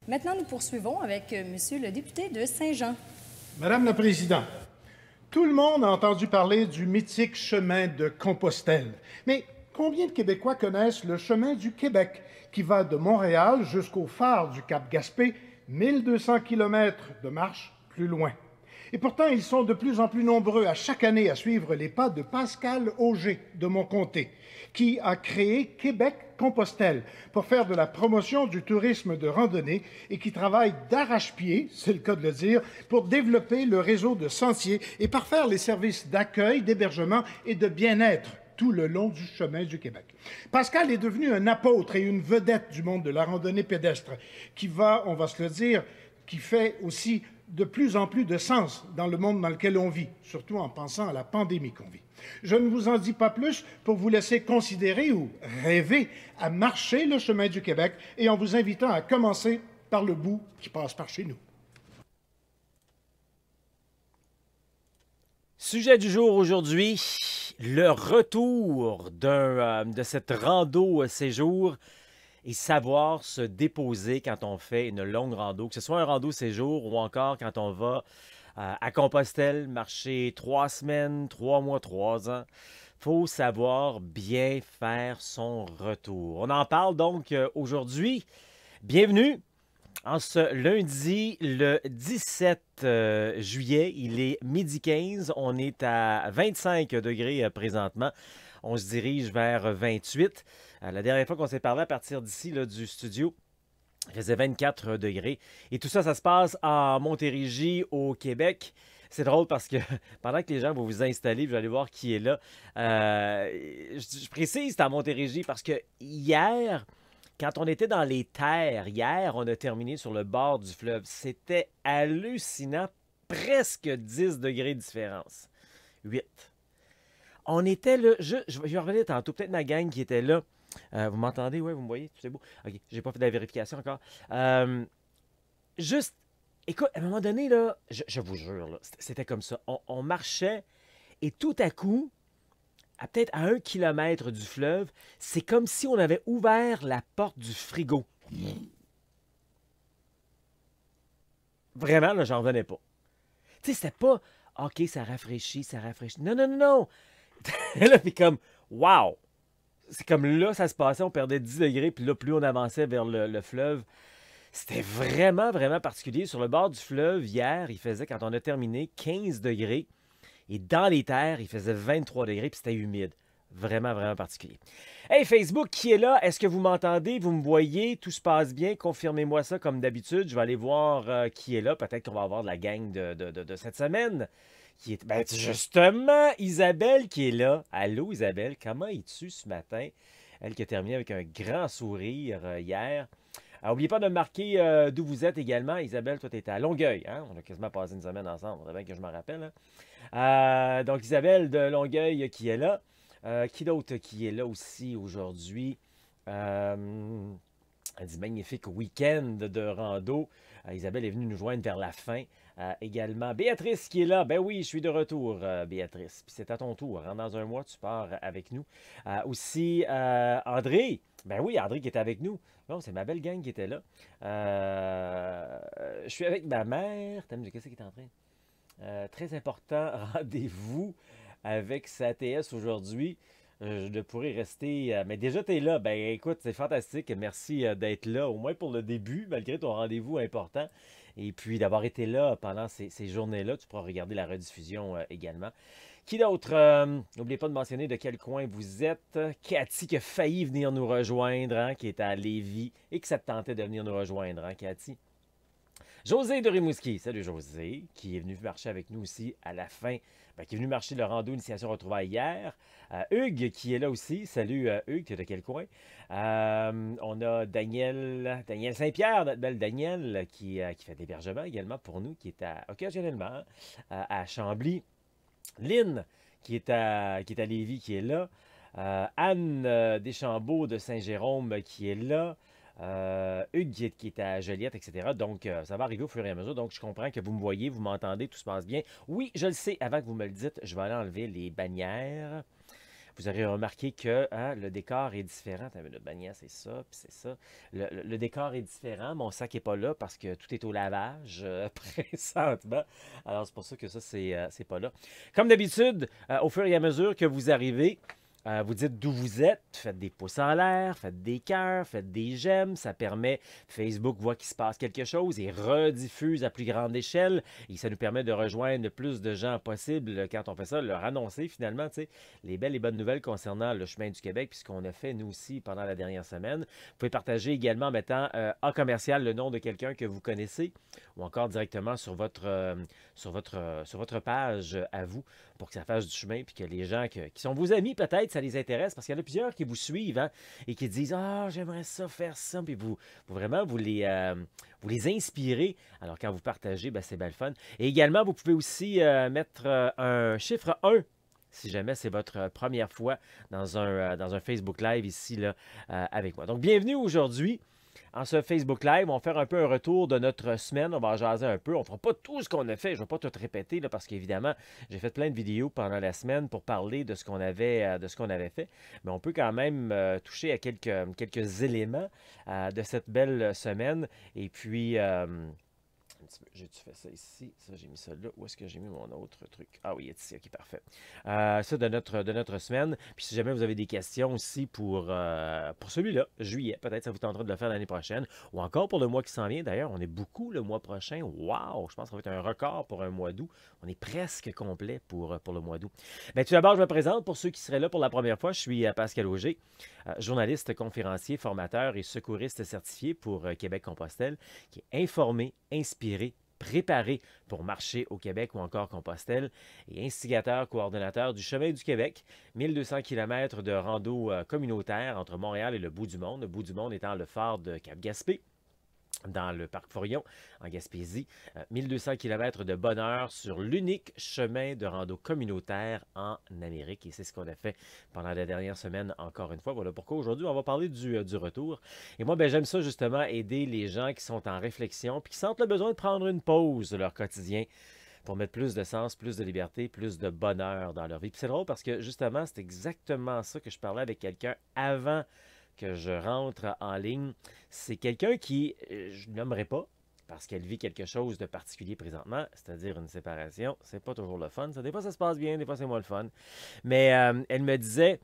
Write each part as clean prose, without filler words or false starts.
Maintenant, nous poursuivons avec Monsieur le député de Saint-Jean. Madame la Présidente, tout le monde a entendu parler du mythique chemin de Compostelle. Mais combien de Québécois connaissent le chemin du Québec, qui va de Montréal jusqu'au phare du Cap-Gaspé, 1200 kilomètres de marche plus loin? Et pourtant, ils sont de plus en plus nombreux à chaque année à suivre les pas de Pascal Auger de mon comté, qui a créé Québec-Compostelle pour faire de la promotion du tourisme de randonnée et qui travaille d'arrache-pied, c'est le cas de le dire, pour développer le réseau de sentiers et parfaire les services d'accueil, d'hébergement et de bien-être tout le long du chemin du Québec. Pascal est devenu un apôtre et une vedette du monde de la randonnée pédestre qui va, on va se le dire, qui fait aussi de plus en plus de sens dans le monde dans lequel on vit, surtout en pensant à la pandémie qu'on vit. Je ne vous en dis pas plus pour vous laisser considérer ou rêver à marcher le chemin du Québec et en vous invitant à commencer par le bout qui passe par chez nous. Sujet du jour aujourd'hui, le retour de cette rando séjour et savoir se déposer quand on fait une longue rando, que ce soit un rando séjour ou encore quand on va à Compostelle, marcher 3 semaines, 3 mois, 3 ans. Faut savoir bien faire son retour. On en parle donc aujourd'hui. Bienvenue en ce lundi, le 17 juillet. Il est midi 15. On est à 25 degrés présentement. On se dirige vers 28. La dernière fois qu'on s'est parlé à partir d'ici, du studio, il faisait 24 degrés. Et tout ça, ça se passe en Montérégie, au Québec. C'est drôle parce que pendant que les gens vont vous installer, vous allez voir qui est là. Je précise, c'est à Montérégie parce que hier, quand on était dans les terres, on a terminé sur le bord du fleuve. C'était hallucinant. Presque 10 degrés de différence. 8. On était là, je vais revenir tantôt, peut-être ma gang qui était là. Vous m'entendez? Oui, vous me voyez? C'est beau. OK, j'ai pas fait de la vérification encore. Juste, écoute, à un moment donné, là, je vous jure, là, c'était comme ça. On marchait et tout à coup, à peut-être à 1 kilomètre du fleuve, c'est comme si on avait ouvert la porte du frigo. Vraiment, là, j'en revenais pas. Tu sais, c'était pas, OK, ça rafraîchit, ça rafraîchit. Non, non, non, non. Là, puis comme, wow! C'est comme là, ça se passait, on perdait 10 degrés, puis là, plus on avançait vers le fleuve. C'était vraiment, vraiment particulier. Sur le bord du fleuve, hier, il faisait, quand on a terminé, 15 degrés. Et dans les terres, il faisait 23 degrés, puis c'était humide. Vraiment, vraiment particulier. Hey, Facebook, qui est là? Est-ce que vous m'entendez? Vous me voyez? Tout se passe bien? Confirmez-moi ça comme d'habitude. Je vais aller voir qui est là. Peut-être qu'on va avoir de la gang de cette semaine. Qui est, ben, justement, Isabelle qui est là. Allô, Isabelle, comment es-tu ce matin? Elle qui a terminé avec un grand sourire hier. N'oubliez pas de me marquer d'où vous êtes également. Isabelle, toi, tu étais à Longueuil. Hein? On a quasiment passé une semaine ensemble. On bien que je m'en rappelle. Hein? Donc, Isabelle de Longueuil qui est là. Qui d'autre qui est là aussi aujourd'hui? Elle dit magnifique week-end de rando. Isabelle est venue nous joindre vers la fin. Également, Béatrice qui est là. Ben oui, je suis de retour, Béatrice. Puis c'est à ton tour. Hein. Dans un mois, tu pars avec nous. Aussi, André. Ben oui, André qui est avec nous. Bon, c'est ma belle gang qui était là. Je suis avec ma mère. Qu'est-ce qui est en train? Très important, rendez-vous avec sa TS aujourd'hui. Je ne pourrais rester. Mais déjà, tu es là. Ben écoute, c'est fantastique. Merci d'être là, au moins pour le début, malgré ton rendez-vous important. Et puis d'avoir été là pendant ces journées-là. Tu pourras regarder la rediffusion également. Qui d'autre? N'oubliez pas de mentionner de quel coin vous êtes. Cathy qui a failli venir nous rejoindre, hein, qui est à Lévis et qui s'est tenté de venir nous rejoindre, hein, Cathy. José de Rimouski. Salut José, qui est venu marcher avec nous aussi à la fin. Qui est venu marcher le rando Initiation Retrouvailles hier. Hugues qui est là aussi. Salut Hugues, tu es de quel coin? On a Daniel Saint-Pierre, notre belle Daniel, qui fait de l'hébergement également pour nous, qui est occasionnellement à Chambly. Lynn, qui est à Lévis, qui est là. Anne Deschambault de Saint-Jérôme, qui est là. Hugues qui est à Joliette, etc. Donc, ça va arriver au fur et à mesure. Donc, je comprends que vous me voyez, vous m'entendez, tout se passe bien. Oui, je le sais. Avant que vous me le dites, je vais aller enlever les bannières. Vous aurez remarqué que le décor est différent. T'as vu, notre bannière, c'est ça, puis c'est ça. Le décor est différent. Mon sac n'est pas là parce que tout est au lavage présentement. Alors, c'est pour ça que ça, c'est pas là. Comme d'habitude, au fur et à mesure que vous arrivez, vous dites d'où vous êtes, faites des pouces en l'air, faites des cœurs, faites des j'aime. Ça permet, Facebook voit qu'il se passe quelque chose et rediffuse à plus grande échelle. Et ça nous permet de rejoindre le plus de gens possible quand on fait ça, leur annoncer finalement les belles et bonnes nouvelles concernant le chemin du Québec, puis ce qu'on a fait nous aussi pendant la dernière semaine. Vous pouvez partager également en mettant en commercial le nom de quelqu'un que vous connaissez ou encore directement sur votre page à vous pour que ça fasse du chemin puis que les gens qui sont vos amis peut-être, ça les intéresse parce qu'il y en a plusieurs qui vous suivent et qui disent « j'aimerais ça, faire ça », puis vous les inspirez. Alors quand vous partagez, c'est bien le fun. Et également, vous pouvez aussi mettre un chiffre 1 si jamais c'est votre première fois dans un Facebook Live ici là, avec moi. Donc, bienvenue aujourd'hui. En ce Facebook Live, on va faire un peu un retour de notre semaine. On va jaser un peu. On ne fera pas tout ce qu'on a fait. Je ne vais pas tout répéter là, parce qu'évidemment, j'ai fait plein de vidéos pendant la semaine pour parler de ce qu'on avait fait. Mais on peut quand même toucher à quelques éléments de cette belle semaine. Et puis, j'ai-tu fait ça ici? Ça, j'ai mis ça là. Où est-ce que j'ai mis mon autre truc? Ah oui, il est ici. OK, parfait. Ça, de notre semaine. Puis si jamais vous avez des questions aussi pour celui-là, juillet, peut-être ça vous tentera de le faire l'année prochaine. Ou encore pour le mois qui s'en vient. D'ailleurs, on est beaucoup le mois prochain. Wow! Je pense que ça va être un record pour un mois d'août. On est presque complet pour le mois d'août. Bien, tout d'abord, je me présente pour ceux qui seraient là pour la première fois. Je suis Pascal Auger, journaliste, conférencier, formateur et secouriste certifié pour Québec-Compostelle, qui est informé, inspiré, préparé pour marcher au Québec ou encore Compostelle et instigateur, coordonnateur du Chemin du Québec, 1200 km de rando communautaire entre Montréal et le bout du monde. Le bout du monde étant le phare de Cap-Gaspé, dans le parc Forillon, en Gaspésie. 1200 km de bonheur sur l'unique chemin de rando communautaire en Amérique. Et c'est ce qu'on a fait pendant la dernière semaine, encore une fois. Voilà pourquoi aujourd'hui, on va parler du retour. Et moi, j'aime ça justement, aider les gens qui sont en réflexion puis qui sentent le besoin de prendre une pause de leur quotidien pour mettre plus de sens, plus de liberté, plus de bonheur dans leur vie. Puis c'est drôle parce que justement, c'est exactement ça que je parlais avec quelqu'un avant que je rentre en ligne. C'est quelqu'un qui, je ne nommerai pas, parce qu'elle vit quelque chose de particulier présentement, c'est-à-dire une séparation. C'est pas toujours le fun. Des fois, ça se passe bien, des fois, c'est moins le fun. Mais elle me disait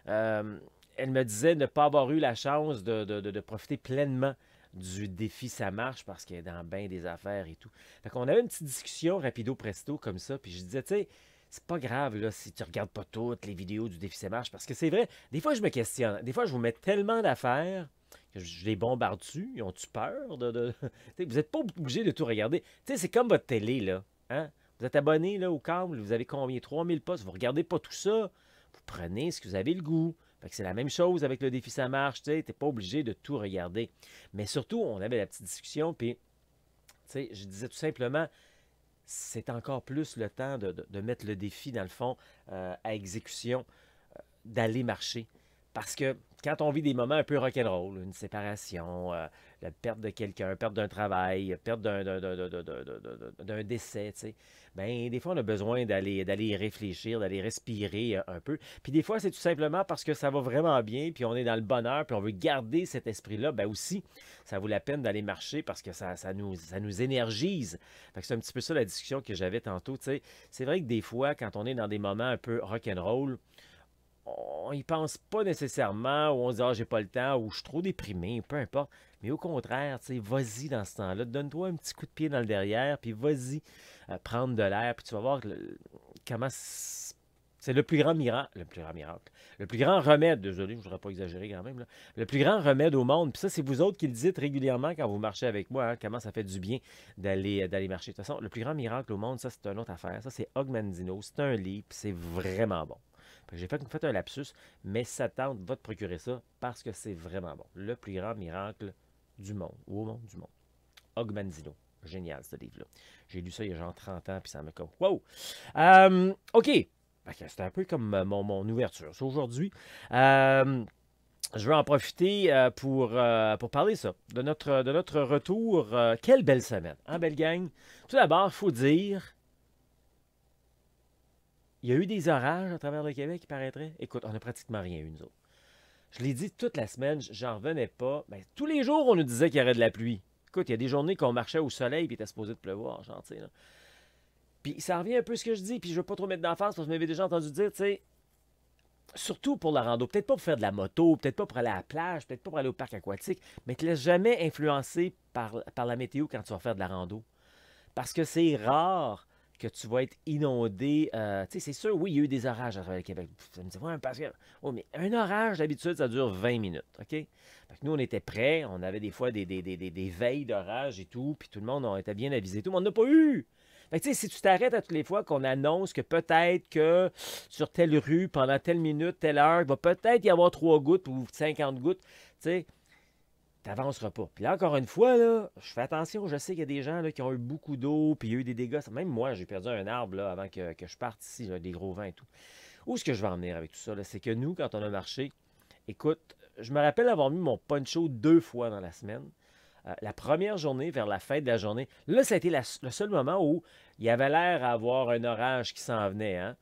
ne pas avoir eu la chance de profiter pleinement du défi Ça marche parce qu'elle est dans bien des affaires et tout. Fait qu'on avait une petite discussion rapido presto comme ça, puis je disais, tu sais, c'est pas grave là, si tu regardes pas toutes les vidéos du défi Ça marche, parce que c'est vrai, des fois je me questionne, des fois je vous mets tellement d'affaires que je les bombarde dessus, ils ont-tu peur Vous n'êtes pas obligé de tout regarder. C'est comme votre télé, là. Hein? Vous êtes abonné là, au câble, vous avez combien? 3000 postes, vous ne regardez pas tout ça, vous prenez ce que vous avez le goût. Fait que c'est la même chose avec le défi Ça marche, tu n'es pas obligé de tout regarder. Mais surtout, on avait la petite discussion, puis je disais tout simplement, c'est encore plus le temps de mettre le défi, dans le fond, à exécution, d'aller marcher. Parce que quand on vit des moments un peu rock'n'roll, une séparation, la perte de quelqu'un, perte d'un travail, perte d'un décès, des fois, on a besoin d'aller réfléchir, d'aller respirer un peu. Puis des fois, c'est tout simplement parce que ça va vraiment bien, puis on est dans le bonheur, puis on veut garder cet esprit-là. Aussi, ça vaut la peine d'aller marcher parce que ça nous énergise. Fait que c'est un petit peu ça la discussion que j'avais tantôt. C'est vrai que des fois, quand on est dans des moments un peu rock'n'roll, on n'y pense pas nécessairement, ou on se dit « j'ai pas le temps » ou « je suis trop déprimé », peu importe. Mais au contraire, vas-y dans ce temps-là, donne-toi un petit coup de pied dans le derrière, puis vas-y prendre de l'air, puis tu vas voir comment c'est le plus grand miracle, le plus grand remède, désolé, je ne voudrais pas exagérer quand même, là, le plus grand remède au monde, puis ça, c'est vous autres qui le dites régulièrement quand vous marchez avec moi, comment ça fait du bien d'aller marcher. De toute façon, le plus grand miracle au monde, ça, c'est une autre affaire. Ça, c'est Augmandino, c'est un livre, puis c'est vraiment bon. J'ai fait un lapsus, mais ça tente, va te procurer ça parce que c'est vraiment bon. Le plus grand miracle du monde, ou au monde du monde. Augmandino. Génial, ce livre-là. J'ai lu ça il y a genre 30 ans, puis ça m'a comme... Wow! OK. C'était un peu comme mon ouverture. Aujourd'hui, je vais en profiter pour parler de ça, de notre retour. Quelle belle semaine, hein, belle gang? Tout d'abord, il faut dire... Il y a eu des orages à travers le Québec, il paraîtrait. Écoute, on n'a pratiquement rien eu, nous autres. Je l'ai dit toute la semaine, j'en revenais pas. Ben, tous les jours, on nous disait qu'il y aurait de la pluie. Écoute, il y a des journées qu'on marchait au soleil et il était supposé de pleuvoir, genre, tu sais, là. Puis ça revient un peu à ce que je dis, puis je veux pas trop mettre d'emphase parce que vous m'avez déjà entendu dire, tu sais, surtout pour la rando, peut-être pas pour faire de la moto, peut-être pas pour aller à la plage, peut-être pas pour aller au parc aquatique, mais te laisse jamais influencer par la météo quand tu vas faire de la rando. Parce que c'est rare que tu vas être inondé. Tu sais, c'est sûr, oui, il y a eu des orages à travers le Québec. Ça me dit, ouais, parce que. Oh, mais un orage, d'habitude, ça dure 20 minutes. OK? Fait que nous, on était prêts. On avait des fois des veilles d'orage et tout. Puis tout le monde on était bien avisé. Tout le monde n'a pas eu. Fait que, tu sais, si tu t'arrêtes à toutes les fois qu'on annonce que peut-être que sur telle rue, pendant telle minute, telle heure, il va peut-être y avoir 3 gouttes ou 50 gouttes, tu sais, t'avanceras pas. Puis là, encore une fois, là, je fais attention, je sais qu'il y a des gens là, qui ont eu beaucoup d'eau, puis il y a eu des dégâts. Même moi, j'ai perdu un arbre là, avant que je parte ici, là, des gros vents et tout. Où est-ce que je vais en venir avec tout ça? C'est que nous, quand on a marché, écoute, je me rappelle avoir mis mon poncho 2 fois dans la semaine. La première journée, vers la fin de la journée, là, ça a été le seul moment où il y avait l'air d'avoir un orage qui s'en venait. Hein?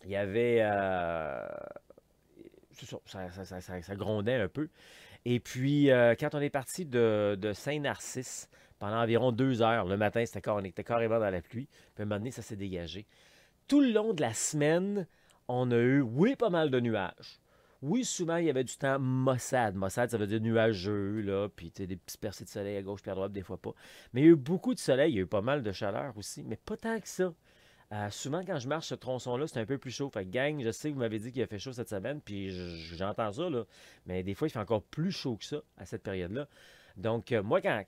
Il y avait... ça grondait un peu. Et puis, quand on est parti de Saint-Narcisse, pendant environ 2 heures, le matin, on était carrément dans la pluie. Puis à un moment donné, ça s'est dégagé. Tout le long de la semaine, on a eu, oui, pas mal de nuages. Oui, souvent, il y avait du temps maussade. Maussade, ça veut dire nuageux, là, puis des petits percées de soleil à gauche puis à droite, des fois pas. Mais il y a eu beaucoup de soleil, il y a eu pas mal de chaleur aussi, mais pas tant que ça. Souvent, quand je marche ce tronçon-là, c'est un peu plus chaud. Fait que, gang, je sais que vous m'avez dit qu'il a fait chaud cette semaine, puis j'entends ça, là. Mais des fois, il fait encore plus chaud que ça à cette période-là. Donc, moi, quand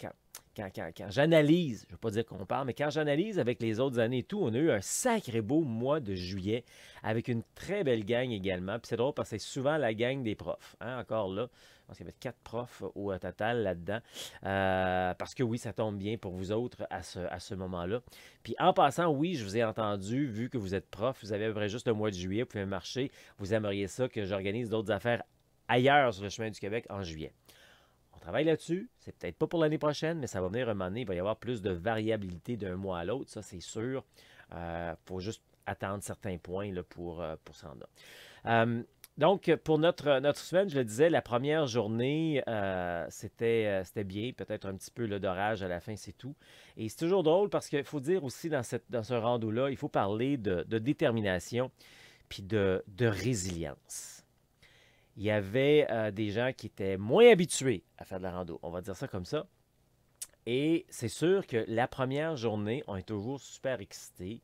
j'analyse, je ne veux pas dire qu'on parle, mais quand j'analyse avec les autres années et tout, on a eu un sacré beau mois de juillet avec une très belle gang également. Puis c'est drôle parce que c'est souvent la gang des profs. Hein, encore là, je pense qu'il y avait 4 profs au total là-dedans. Parce que oui, ça tombe bien pour vous autres à ce moment-là. Puis en passant, oui, je vous ai entendu, vu que vous êtes prof, vous avez à peu près juste le mois de juillet, vous pouvez marcher, vous aimeriez ça que j'organise d'autres affaires ailleurs sur le chemin du Québec en juillet. On travaille là-dessus. C'est peut-être pas pour l'année prochaine, mais ça va venir un moment donné. Il va y avoir plus de variabilité d'un mois à l'autre, ça c'est sûr. Il faut juste attendre certains points là, pour s'en rendre. Donc, pour notre semaine, je le disais, la première journée, c'était bien. Peut-être un petit peu d'orage à la fin, c'est tout. Et c'est toujours drôle parce qu'il faut dire aussi dans ce rando-là, il faut parler de détermination puis de résilience. Il y avait des gens qui étaient moins habitués à faire de la rando, on va dire ça comme ça. Et c'est sûr que la première journée, on est toujours super excités.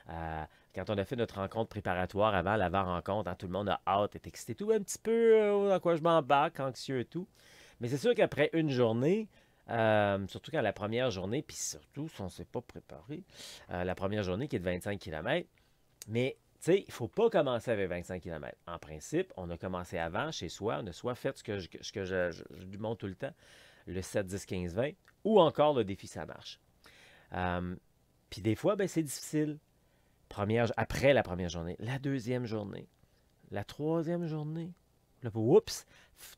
Quand on a fait notre rencontre préparatoire avant l'avant-rencontre, hein, tout le monde a hâte, est excité, tout un petit peu dans quoi je m'embarque, anxieux et tout. Mais c'est sûr qu'après une journée, surtout quand la première journée, puis surtout si on ne s'est pas préparé, la première journée qui est de 25 km, mais tu sais, il ne faut pas commencer avec 25 km. En principe, on a commencé avant, chez soi. On a soit fait ce que je lui montre tout le temps, le 7, 10, 15, 20, ou encore le défi ça marche. Puis des fois, ben, c'est difficile. Après la première journée, la deuxième journée, la troisième journée. Là, oups,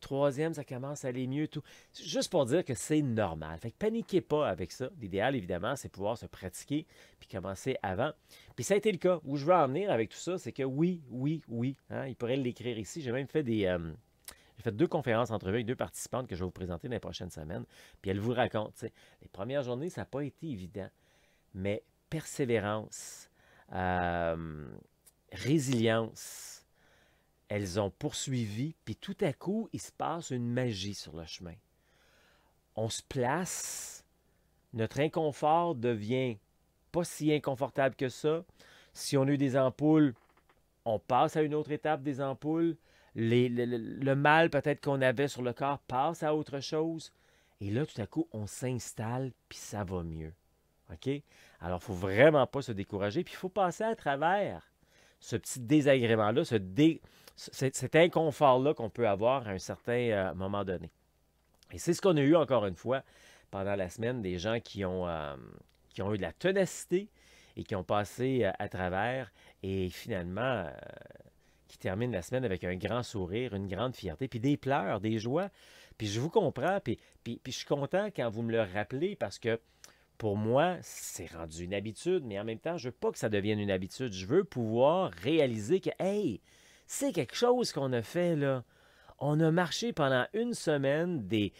troisième, ça commence à aller mieux. Tout. Juste pour dire que c'est normal. Fait que paniquez pas avec ça. L'idéal, évidemment, c'est pouvoir se pratiquer puis commencer avant. Puis ça a été le cas. Où je veux en venir avec tout ça, c'est que oui. Hein, il pourrait l'écrire ici. J'ai même fait j'ai fait 2 conférences entrevues avec 2 participantes que je vais vous présenter dans les prochaines semaines. Puis elles vous racontent. T'sais, les premières journées, ça n'a pas été évident. Mais persévérance, résilience, elles ont poursuivi, puis tout à coup, il se passe une magie sur le chemin. On se place, notre inconfort devient pas si inconfortable que ça. Si on a eu des ampoules, on passe à une autre étape des ampoules. Le mal peut-être qu'on avait sur le corps passe à autre chose. Et là, tout à coup, on s'installe, puis ça va mieux. OK? Alors, il ne faut vraiment pas se décourager, puis il faut passer à travers ce petit désagrément-là, cet inconfort-là qu'on peut avoir à un certain moment donné. Et c'est ce qu'on a eu encore une fois pendant la semaine, des gens qui ont eu de la ténacité et qui ont passé à travers et finalement qui terminent la semaine avec un grand sourire, une grande fierté, puis des pleurs, des joies. Puis je vous comprends, puis je suis content quand vous me le rappelez parce que pour moi, c'est rendu une habitude, mais en même temps, je veux pas que ça devienne une habitude. Je veux pouvoir réaliser que, hey, c'est quelque chose qu'on a fait, là. On a marché pendant une semaine des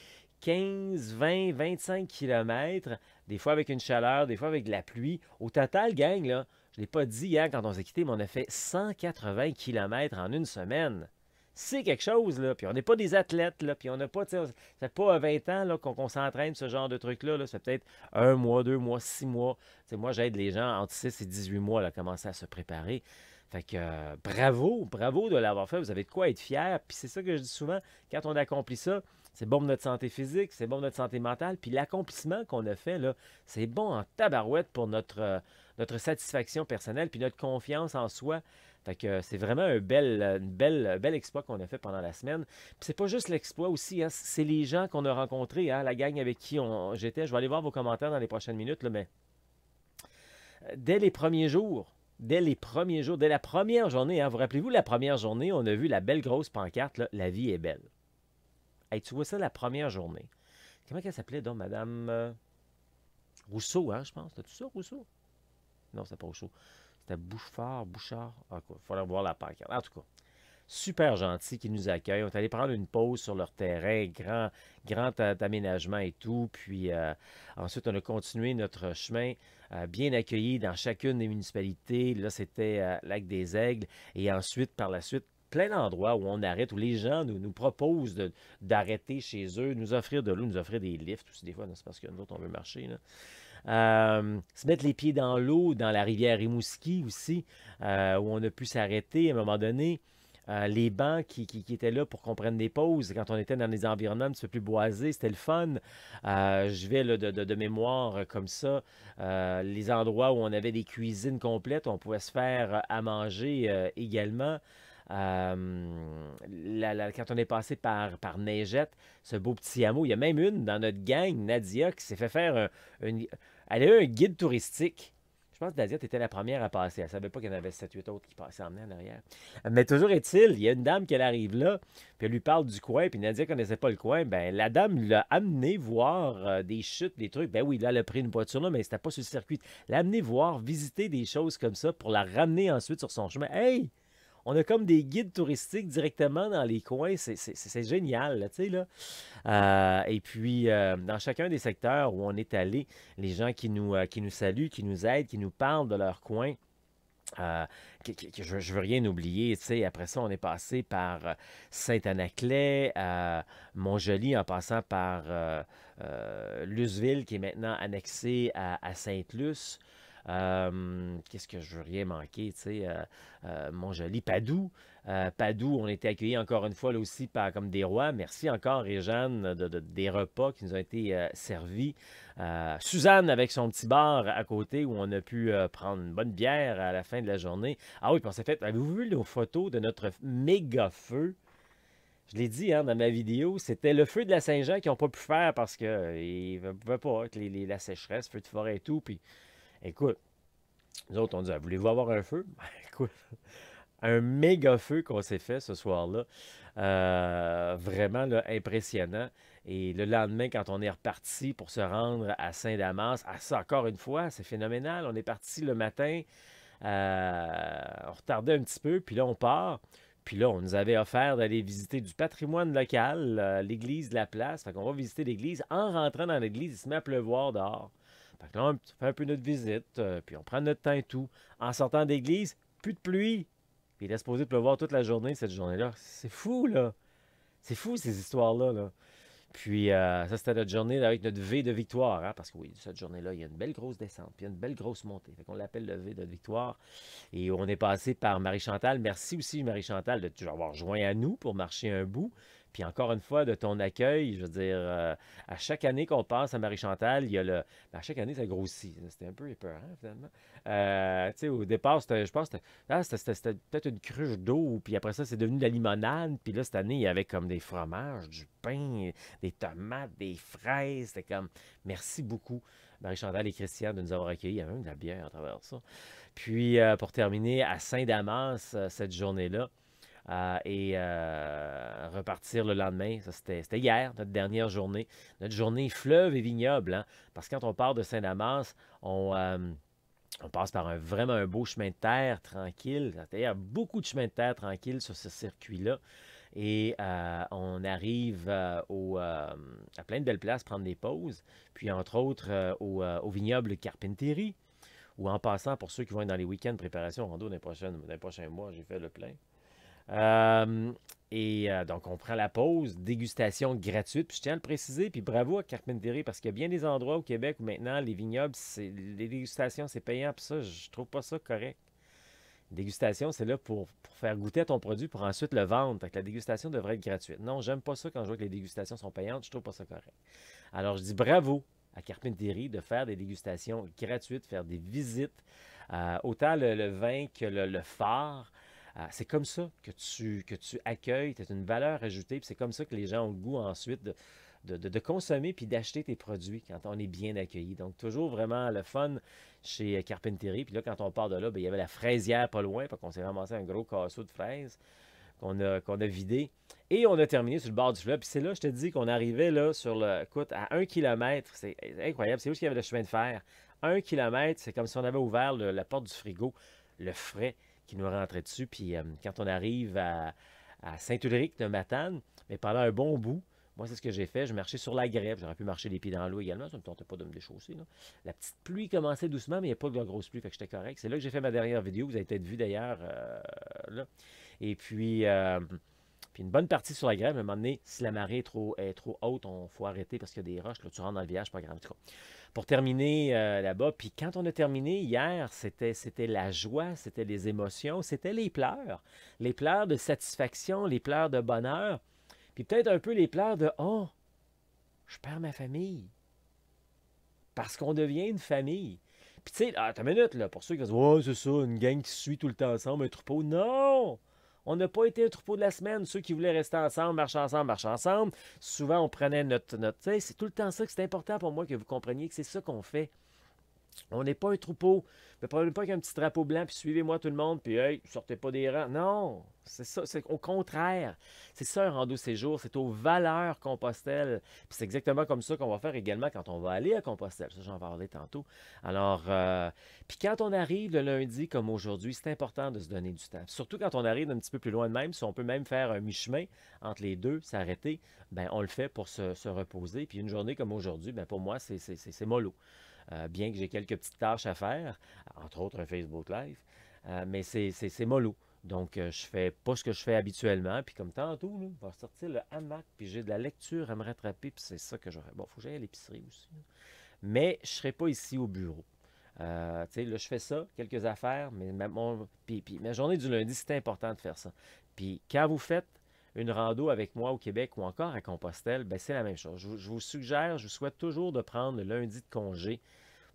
15, 20, 25 kilomètres, des fois avec une chaleur, des fois avec de la pluie. Au total, gang, là, je ne l'ai pas dit hier quand on s'est quitté, mais on a fait 180 kilomètres en une semaine. C'est quelque chose, là. Puis on n'est pas des athlètes, là. Puis on n'a pas, tu sais, ça fait pas 20 ans là, qu'on s'entraîne ce genre de truc-là. Là. Ça fait peut-être 1 mois, 2 mois, 6 mois. Tu sais, moi, j'aide les gens entre 6 et 18 mois là, à commencer à se préparer. Fait que bravo, bravo de l'avoir fait. Vous avez de quoi être fier. Puis c'est ça que je dis souvent, quand on accomplit ça, c'est bon pour notre santé physique, c'est bon pour notre santé mentale. Puis l'accomplissement qu'on a fait, là, c'est bon en tabarouette pour notre satisfaction personnelle puis notre confiance en soi. Fait que c'est vraiment bel exploit qu'on a fait pendant la semaine. Puis c'est pas juste l'exploit aussi, hein, c'est les gens qu'on a rencontrés, hein, la gang avec qui j'étais. Je vais aller voir vos commentaires dans les prochaines minutes, là, mais dès les premiers jours, dès la première journée, hein, vous rappelez-vous, la première journée, on a vu la belle grosse pancarte, là, la vie est belle. Hey, tu vois ça la première journée. Comment elle s'appelait donc, Madame Rousseau, hein, je pense. C'était tout ça, Rousseau? Non, c'était pas Rousseau. C'était Bouchard. Ah, quoi, il faudrait voir la pancarte. En tout cas, super gentil qui nous accueille. On est allé prendre une pause sur leur terrain, grand aménagement et tout. Puis ensuite, on a continué notre chemin, bien accueilli dans chacune des municipalités. Là, c'était Lac des Aigles. Et ensuite, par la suite, plein d'endroits où on arrête, où les gens nous proposent d'arrêter chez eux, nous offrir de l'eau, nous offrir des lifts aussi des fois. C'est parce que nous autres, on veut marcher, là. Se mettre les pieds dans l'eau, dans la rivière Rimouski aussi, où on a pu s'arrêter à un moment donné. Les bancs qui étaient là pour qu'on prenne des pauses quand on était dans des environnements un petit peu plus boisés, c'était le fun. Je vais là, de mémoire comme ça. Les endroits où on avait des cuisines complètes, où on pouvait se faire à manger également. Quand on est passé par Neigette, ce beau petit hameau, il y a même une dans notre gang, Nadia, qui s'est fait faire elle a eu un guide touristique. Je pense que Nadia était la première à passer. Elle ne savait pas qu'il y en avait 7-8 autres qui passaient en en arrière. Mais toujours est-il, il y a une dame qui arrive là, puis elle lui parle du coin, puis Nadia ne connaissait pas le coin. Ben, la dame l'a amené voir des chutes, des trucs. Ben oui, là, elle a pris une voiture là, mais c'était pas sur le circuit. L'a amené voir, visiter des choses comme ça pour la ramener ensuite sur son chemin. Hey! On a comme des guides touristiques directement dans les coins. C'est génial, là, tu sais, là. Et puis, dans chacun des secteurs où on est allé, les gens qui nous saluent, qui nous aident, qui nous parlent de leur coin. Je ne veux rien oublier, tu sais. Après ça, on est passé par Saint-Anaclet, Montjoly, en passant par Luceville, qui est maintenant annexé à Sainte-Luce. Qu'est-ce que je veux rien manquer, tu sais, Montjoly, Padoue. Padoue, on a été accueillis encore une fois là aussi comme des rois. Merci encore, Réjeanne, des repas qui nous ont été servis. Suzanne avec son petit bar à côté où on a pu prendre une bonne bière à la fin de la journée. Ah oui, puis on s'est fait. Avez-vous vu nos photos de notre méga feu? Je l'ai dit hein, dans ma vidéo, c'était le feu de la Saint-Jean qu'ils n'ont pas pu faire parce qu'ils ne pouvaient pas, avec la sécheresse, feu de forêt et tout. Puis écoute, nous autres, on dit, voulez-vous avoir un feu? Ben, écoute, un méga feu qu'on s'est fait ce soir-là. Vraiment là, impressionnant. Et le lendemain, quand on est reparti pour se rendre à Saint-Damas, ça, encore une fois, c'est phénoménal. On est parti le matin, on retardait un petit peu, puis là, on part. Puis là, on nous avait offert d'aller visiter du patrimoine local, l'église de la place. Fait qu'on va visiter l'église. En rentrant dans l'église, il se met à pleuvoir dehors. Fait que là, on fait un peu notre visite, puis on prend notre temps et tout. En sortant d'église, plus de pluie. Puis il est supposé pleuvoir toute la journée, cette journée-là. C'est fou, là. C'est fou, ces histoires-là, là. Puis ça, c'était notre journée avec notre V de victoire, hein, parce que oui, cette journée-là, il y a une belle grosse descente, puis il y a une belle grosse montée. Fait qu'on l'appelle le V de victoire. Et on est passé par Marie-Chantal. Merci aussi, Marie-Chantal, de toujours avoir joint à nous pour marcher un bout. Puis encore une fois, de ton accueil, je veux dire, à chaque année qu'on passe à Marie-Chantal, il y a le... À chaque année, ça grossit. C'était un peu épeurant, finalement. Tu sais, au départ, je pense que c'était peut-être une cruche d'eau, puis après ça, c'est devenu de la limonade. Puis là, cette année, il y avait comme des fromages, du pain, des tomates, des fraises. C'était comme... Merci beaucoup, Marie-Chantal et Christian, de nous avoir accueillis. Il y avait même de la bière à travers ça. Puis, pour terminer, à Saint-Damas, cette journée-là, repartir le lendemain. Ça, c'était hier, notre dernière journée. Notre journée fleuve et vignoble. Hein? Parce que quand on part de Saint-Damas, on passe par vraiment un beau chemin de terre tranquille. C'est-à-dire beaucoup de chemins de terre tranquilles sur ce circuit-là. Et on arrive à plein de belles places, prendre des pauses. Puis, entre autres, au vignoble Carpentieri, ou en passant, pour ceux qui vont être dans les week-ends de préparation au rando dans les prochains mois, j'ai fait le plein. Donc, on prend la pause, dégustation gratuite. Puis, je tiens à le préciser, puis bravo à Carpentieri, parce qu'il y a bien des endroits au Québec où maintenant, les vignobles, les dégustations, c'est payant. Puis ça, je trouve pas ça correct. Dégustation, c'est là pour faire goûter à ton produit pour ensuite le vendre. Fait que la dégustation devrait être gratuite. Non, j'aime pas ça quand je vois que les dégustations sont payantes. Je trouve pas ça correct. Alors, je dis bravo à Carpentieri de faire des dégustations gratuites, faire des visites. Autant le vin que le phare. C'est comme ça que tu accueilles. Tu as une valeur ajoutée. Puis c'est comme ça que les gens ont le goût ensuite de consommer puis d'acheter tes produits quand on est bien accueilli. Donc, toujours vraiment le fun chez Carpentieri. Puis là, quand on part de là, bien, il y avait la fraisière pas loin. Fait qu'on s'est ramassé un gros casseau de fraises qu'on a vidé. Et on a terminé sur le bord du fleuve. Puis c'est là, je te dis, qu'on arrivait là écoute, à 1 kilomètre. C'est incroyable. C'est où qu'il y avait le chemin de fer. 1 kilomètre, c'est comme si on avait ouvert la porte du frigo, le frais qui nous rentrait dessus. Puis quand on arrive à Saint-Ulric de Matane, mais pendant un bon bout, moi, c'est ce que j'ai fait. Je marchais sur la grève. J'aurais pu marcher les pieds dans l'eau également. Ça ne me tentait pas de me déchausser. Là. La petite pluie commençait doucement, mais il n'y a pas de grosse pluie. Fait que j'étais correct. C'est là que j'ai fait ma dernière vidéo. Vous avez peut-être vu d'ailleurs. Là. Et puis une bonne partie sur la grève. À un moment donné, si la marée est trop haute, il faut arrêter parce qu'il y a des roches. Là, tu rentres dans le village, pas grave. En tout cas, pour terminer là-bas. Puis quand on a terminé hier, c'était la joie, c'était les émotions, c'était les pleurs. Les pleurs de satisfaction, les pleurs de bonheur. Puis peut-être un peu les pleurs de « Oh, je perds ma famille. » Parce qu'on devient une famille. Puis tu sais, attends une minute, là, pour ceux qui disent « Ouais, c'est ça, une gang qui se suit tout le temps ensemble, un troupeau. » Non! On n'a pas été un troupeau de la semaine. Ceux qui voulaient rester ensemble, marcher ensemble, marcher ensemble. Souvent, on prenait notre tu sais, c'est tout le temps ça que c'est important pour moi que vous compreniez que c'est ça qu'on fait. On n'est pas un troupeau. Ne prenez pas avec un petit drapeau blanc, puis suivez-moi tout le monde, puis hey, sortez pas des rangs. Non, c'est ça, c'est au contraire. C'est ça un rando séjour, c'est aux valeurs Compostelle. Puis c'est exactement comme ça qu'on va faire également quand on va aller à Compostelle. Ça, j'en parlais tantôt. Alors, puis quand on arrive le lundi comme aujourd'hui, c'est important de se donner du temps. Surtout quand on arrive un petit peu plus loin de même, si on peut même faire un mi-chemin entre les deux, s'arrêter, ben on le fait pour se reposer. Puis une journée comme aujourd'hui, ben pour moi, c'est mollo. Bien que j'ai quelques petites tâches à faire, entre autres un Facebook Live, mais c'est mollo. Donc, je fais pas ce que je fais habituellement. Puis comme tantôt, là, je vais sortir le hamac, puis j'ai de la lecture à me rattraper, puis c'est ça que j'aurais. Bon, il faut que j'aille à l'épicerie aussi. Là. Mais je ne serai pas ici au bureau. Tu sais, là, je fais ça, quelques affaires, mais puis ma journée du lundi, c'est important de faire ça. Puis quand vous faites une rando avec moi au Québec ou encore à Compostelle, ben c'est la même chose. Je vous suggère, je vous souhaite toujours de prendre le lundi de congé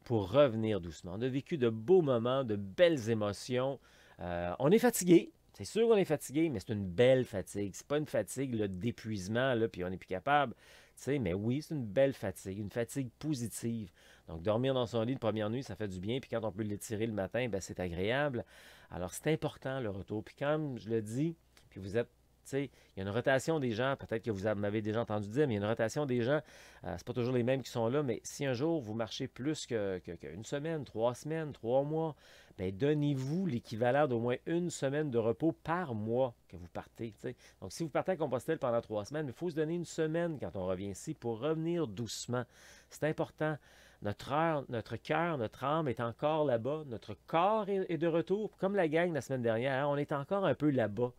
pour revenir doucement. On a vécu de beaux moments, de belles émotions. On est fatigué. C'est sûr qu'on est fatigué, mais c'est une belle fatigue. C'est pas une fatigue d'épuisement, puis on n'est plus capable. Mais oui, c'est une belle fatigue, une fatigue positive. Donc, dormir dans son lit de première nuit, ça fait du bien. Puis quand on peut l'étirer le matin, ben, c'est agréable. Alors, c'est important le retour. Puis comme je le dis, puis vous êtes il y a une rotation des gens, peut-être que vous m'avez déjà entendu dire, mais il y a une rotation des gens, c'est pas toujours les mêmes qui sont là, mais si un jour vous marchez plus qu'une semaine, 3 semaines, 3 mois, bien donnez-vous l'équivalent d'au moins une semaine de repos par mois que vous partez. T'sais. Donc si vous partez à Compostelle pendant 3 semaines, il faut se donner une semaine quand on revient ici pour revenir doucement. C'est important. Notre cœur, notre âme est encore là-bas. Notre corps est de retour. Comme la gang la semaine dernière, on est encore un peu là-bas.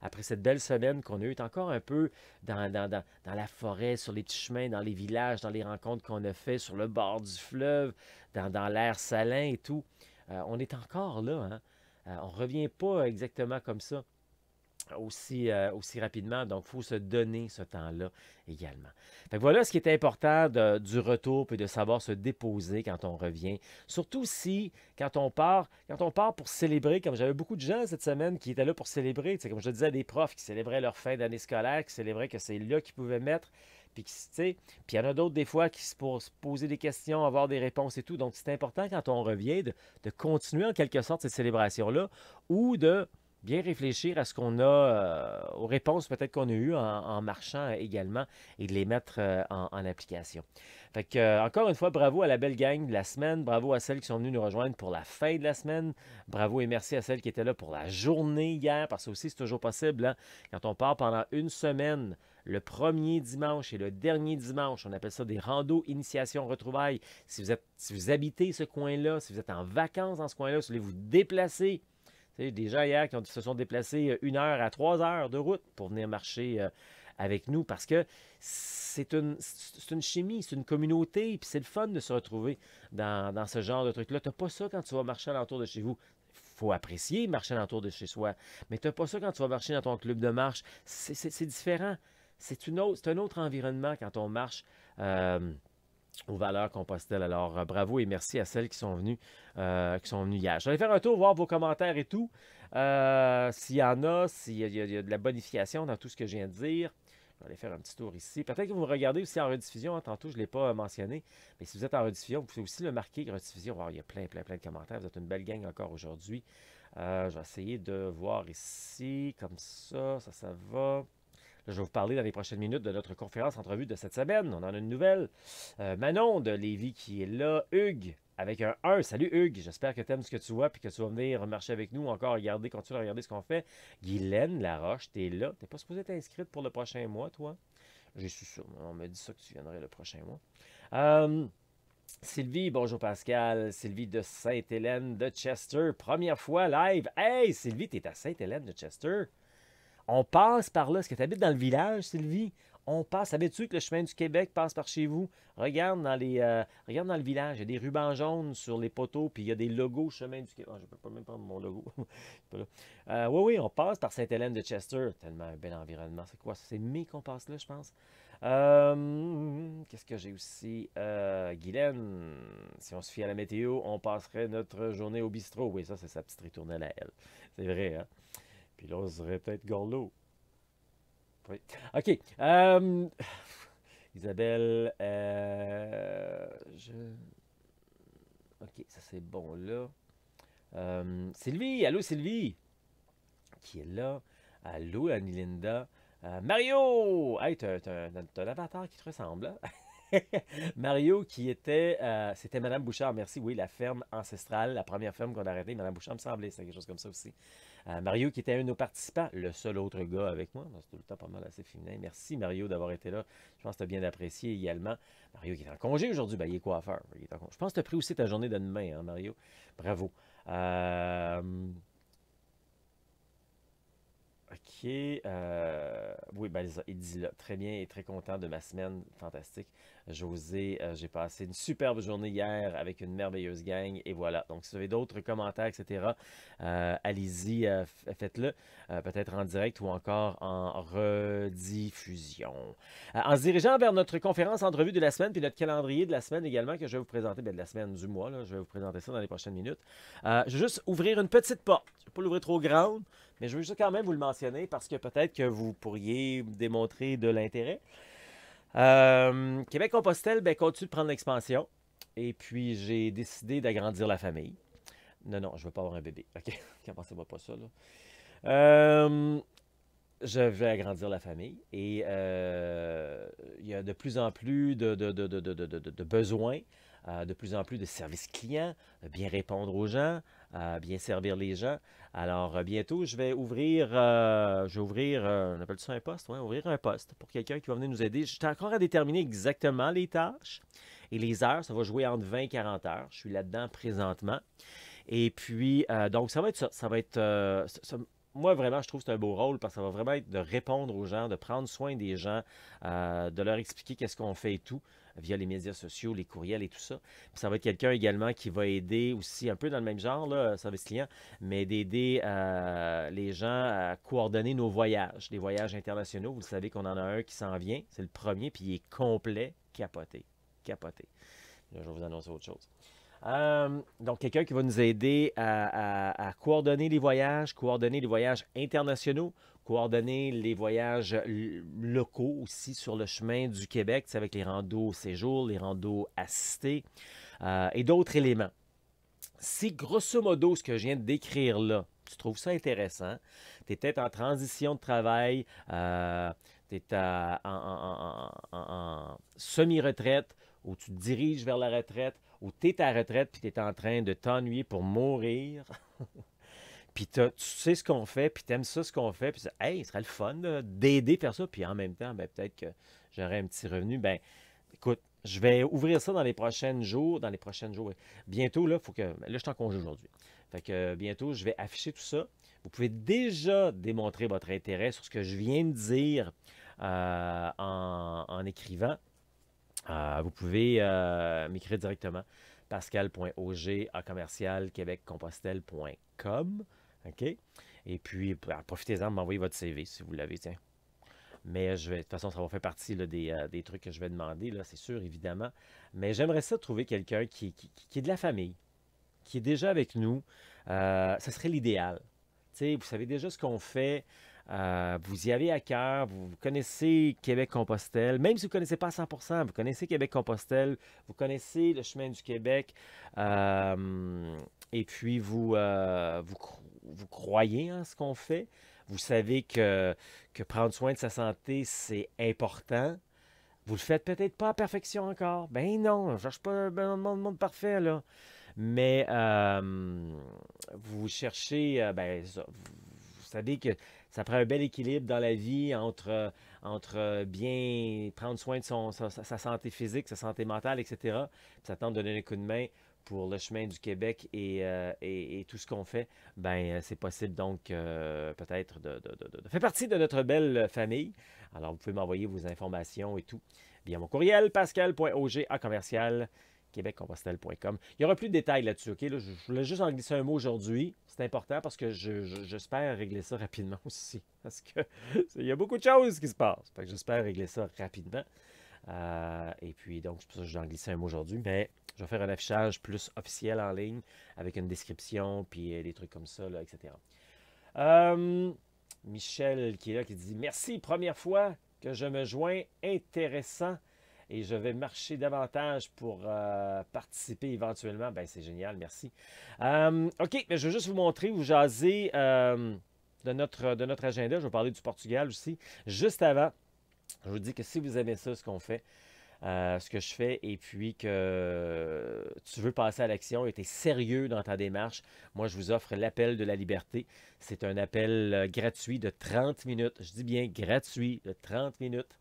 Après cette belle semaine qu'on a eue, encore un peu dans la forêt, sur les petits chemins, dans les villages, dans les rencontres qu'on a fait sur le bord du fleuve, dans l'air salin et tout. On est encore là. Hein? On ne revient pas exactement comme ça aussi rapidement. Donc, il faut se donner ce temps-là également. Fait que voilà ce qui est important du retour puis de savoir se déposer quand on revient. Surtout si, quand on part pour célébrer, comme j'avais beaucoup de gens cette semaine qui étaient là pour célébrer, comme je le disais, des profs qui célébraient leur fin d'année scolaire, qui célébraient que c'est là qu'ils pouvaient mettre. Puis il y en a d'autres des fois qui se poser des questions, avoir des réponses et tout. Donc, c'est important quand on revient de continuer en quelque sorte cette célébration-là ou de bien réfléchir à ce qu'on a, aux réponses peut-être qu'on a eues en marchant également et de les mettre en application. Fait que, encore une fois, bravo à la belle gang de la semaine, bravo à celles qui sont venues nous rejoindre pour la fin de la semaine, bravo et merci à celles qui étaient là pour la journée hier, parce que aussi c'est toujours possible, hein, quand on part pendant une semaine, le premier dimanche et le dernier dimanche, on appelle ça des randos initiation retrouvailles. Si vous habitez ce coin-là, si vous êtes en vacances dans ce coin-là, si vous voulez vous déplacer, des gens hier qui se sont déplacés 1 heure à 3 heures de route pour venir marcher avec nous parce que c'est une chimie, c'est une communauté, puis c'est le fun de se retrouver dans ce genre de truc-là. Tu n'as pas ça quand tu vas marcher alentour de chez vous. Il faut apprécier marcher alentour de chez soi, mais tu n'as pas ça quand tu vas marcher dans ton club de marche. C'est différent. C'est un autre environnement quand on marche. Aux valeurs Compostelle. Alors, bravo et merci à celles qui sont venues hier. Je vais aller faire un tour, voir vos commentaires et tout. S'il y en a, s'il y a de la bonification dans tout ce que je viens de dire. Je vais aller faire un petit tour ici. Peut-être que vous me regardez aussi en rediffusion. Hein, tantôt, je ne l'ai pas mentionné. Mais si vous êtes en rediffusion, vous pouvez aussi le marquer, rediffusion. Wow, il y a plein de commentaires. Vous êtes une belle gang encore aujourd'hui. Je vais essayer de voir ici, comme ça va. Là, je vais vous parler dans les prochaines minutes de notre conférence entrevue de cette semaine. On en a une nouvelle. Manon de Lévis qui est là. Hugues avec un 1. Salut Hugues. J'espère que tu aimes ce que tu vois et que tu vas venir marcher avec nous. Encore continuer à regarder ce qu'on fait. Guylaine Laroche, tu es là. Tu n'es pas supposée être inscrite pour le prochain mois, toi? J'ai su ça. On m'a dit ça que tu viendrais le prochain mois. Sylvie, bonjour Pascal. Sylvie de Sainte-Hélène de Chester. Première fois live. Hey Sylvie, tu es à Sainte-Hélène de Chester. On passe par là. Est-ce que tu habites dans le village, Sylvie? On passe. Savais-tu que le chemin du Québec passe par chez vous? Regarde dans le village. Il y a des rubans jaunes sur les poteaux, puis il y a des logos chemin du Québec. Oh, je ne peux pas même prendre mon logo. Oui, on passe par Sainte-Hélène de Chester. Tellement un bel environnement. C'est quoi? C'est mai qu'on passe là, je pense. Qu'est-ce que j'ai aussi? Guylaine, si on se fie à la météo, on passerait notre journée au bistrot. Oui, ça, c'est sa petite ritournelle à elle. C'est vrai, hein? Puis là, on serait peut-être Gorlo. Oui. OK. Isabelle, OK, ça c'est bon là. Sylvie, allô Sylvie, qui est là. Allô Annie-Linda. Mario! Hey, t'as un avatar qui te ressemble, hein? Mario qui était... c'était Madame Bouchard, merci. Oui, la ferme ancestrale, la première ferme qu'on a arrêtée. Madame Bouchard me semblait, c'est quelque chose comme ça aussi. Mario qui était un de nos participants, le seul autre gars avec moi. C'est tout le temps pas mal assez féminin. Merci Mario d'avoir été là. Je pense que tu as bien apprécié également. Mario qui est en congé aujourd'hui, ben, il est coiffeur. Je pense que tu as pris aussi ta journée de demain, hein, Mario. Bravo. OK. Oui, ben, il dit là. Très bien et très content de ma semaine. Fantastique. José, j'ai passé une superbe journée hier avec une merveilleuse gang. Et voilà. Donc, si vous avez d'autres commentaires, etc., allez-y, faites-le. Peut-être en direct ou encore en rediffusion. En se dirigeant vers notre conférence entrevue de la semaine, puis notre calendrier de la semaine également, que je vais vous présenter, bien, de la semaine du mois. Là, je vais vous présenter ça dans les prochaines minutes. Je vais juste ouvrir une petite porte. Je ne vais pas l'ouvrir trop grande. Mais je veux juste quand même vous le mentionner parce que peut-être que vous pourriez démontrer de l'intérêt. Québec-Compostelle continue de prendre l'expansion. Et puis, j'ai décidé d'agrandir la famille. Non, je ne veux pas avoir un bébé. OK, commencez-moi pas ça, là. Je vais agrandir la famille. Et il y a de plus en plus de besoins, de plus en plus de services clients, de bien répondre aux gens, bien servir les gens. Alors, bientôt, je vais ouvrir, on appelle ça un poste? Oui, ouvrir un poste pour quelqu'un qui va venir nous aider. Je suis encore à déterminer exactement les tâches et les heures. Ça va jouer entre 20 et 40 heures. Je suis là-dedans présentement. Et puis, donc, ça va être ça. Ça va être... moi, vraiment, je trouve que c'est un beau rôle parce que ça va vraiment être de répondre aux gens, de prendre soin des gens, de leur expliquer qu'est-ce qu'on fait et tout via les médias sociaux, les courriels et tout ça. Puis ça va être quelqu'un également qui va aider aussi un peu dans le même genre, là, service client, mais d'aider les gens à coordonner nos voyages, les voyages internationaux. Vous savez qu'on en a un qui s'en vient, c'est le premier, puis il est complet, capoté. Là, je vais vous annoncer autre chose. Donc, quelqu'un qui va nous aider à coordonner les voyages internationaux, coordonner les voyages locaux aussi sur le chemin du Québec, avec les randos séjour, les randos assistés et d'autres éléments. Si grosso modo ce que je viens de décrire là, tu trouves ça intéressant, tu es peut-être en transition de travail, tu es en semi-retraite, ou tu te diriges vers la retraite, ou tu es à la retraite, puis tu es en train de t'ennuyer pour mourir, puis tu sais ce qu'on fait, puis tu aimes ça ce qu'on fait, puis hey, ce serait le fun d'aider à faire ça, puis en même temps, ben, peut-être que j'aurai un petit revenu. Ben, écoute, je vais ouvrir ça dans les prochains jours. Oui. Bientôt, là, faut que. Là, je suis en congé aujourd'hui. Fait que bientôt, je vais afficher tout ça. Vous pouvez déjà démontrer votre intérêt sur ce que je viens de dire en écrivant. Vous pouvez m'écrire directement pascal.auger@québeccompostelle.com. OK? Et puis, profitez-en de m'envoyer votre CV si vous l'avez, tiens. Mais de toute façon, ça va faire partie là, des trucs que je vais demander, là, c'est sûr, évidemment. Mais j'aimerais ça trouver quelqu'un qui est de la famille, qui est déjà avec nous. Ça serait l'idéal. Tu sais, vous savez déjà ce qu'on fait. Vous y avez à cœur. Vous connaissez Québec-Compostelle. Même si vous ne connaissez pas à 100%, vous connaissez Québec-Compostelle. Vous connaissez le chemin du Québec. Et puis, vous croyez en ce qu'on fait. Vous savez que prendre soin de sa santé, c'est important. Vous le faites peut-être pas à perfection encore. Ben non, je ne cherche pas un monde parfait, là. Mais vous cherchez, vous savez que ça prend un bel équilibre dans la vie entre bien prendre soin de sa santé physique, sa santé mentale, etc. Puis ça tente de donner un coup de main pour le chemin du Québec et tout ce qu'on fait, ben c'est possible donc peut-être de faire partie de notre belle famille. Alors, vous pouvez m'envoyer vos informations et tout via mon courriel, pascal.auger@québeccompostelle.com. Il n'y aura plus de détails là-dessus, OK? Là, je voulais juste en glisser un mot aujourd'hui. C'est important parce que j'espère régler ça rapidement aussi. Parce que il y a beaucoup de choses qui se passent. Fait que j'espère régler ça rapidement. Et puis, donc, c'est pour ça que j'en glissé un mot aujourd'hui. Mais je vais faire un affichage plus officiel en ligne avec une description, puis des trucs comme ça, là, etc. Michel qui est là, qui dit « Merci, première fois que je me joins, intéressant, et je vais marcher davantage pour participer éventuellement. » Ben, c'est génial, merci. OK, mais je vais juste vous montrer, vous jaser de notre agenda. Je vais parler du Portugal aussi. Juste avant, je vous dis que si vous aimez ça, ce qu'on fait, ce que je fais, et puis que tu veux passer à l'action et tu es sérieux dans ta démarche, moi, je vous offre l'appel de la liberté. C'est un appel gratuit de 30 minutes. Je dis bien gratuit de 30 minutes.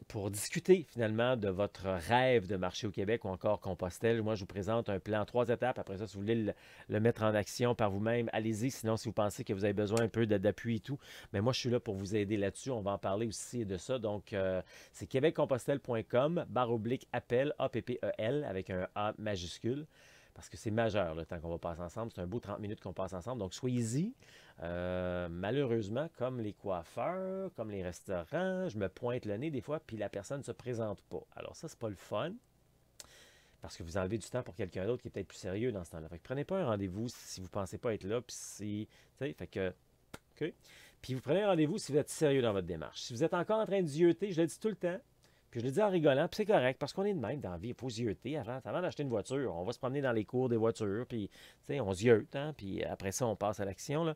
Pour discuter finalement de votre rêve de marcher au Québec ou encore Compostelle. Moi, je vous présente un plan en 3 étapes. Après ça, si vous voulez le mettre en action par vous-même, allez-y. Sinon, si vous pensez que vous avez besoin un peu d'appui et tout, mais moi, je suis là pour vous aider là-dessus. On va en parler aussi de ça. Donc, c'est québeccompostelle.com/appel, A-P-P-E-L, avec un A majuscule. Parce que c'est majeur le temps qu'on va passer ensemble. C'est un beau 30 minutes qu'on passe ensemble. Donc, soyez-y. Malheureusement, comme les coiffeurs, comme les restaurants, je me pointe le nez des fois, puis la personne ne se présente pas. Alors ça, c'est pas le fun, parce que vous enlevez du temps pour quelqu'un d'autre qui est peut-être plus sérieux dans ce temps-là. Fait que prenez pas un rendez-vous si vous ne pensez pas être là, puis si... Tu sais, fait que... OK. Puis vous prenez un rendez-vous si vous êtes sérieux dans votre démarche. Si vous êtes encore en train de zioter, je le dis tout le temps, puis je le dis en rigolant, puis c'est correct, parce qu'on est de même dans la vie. Il faut zioter avant d'acheter une voiture. On va se promener dans les cours des voitures, puis on ziote, hein, puis après ça, on passe à l'action, là.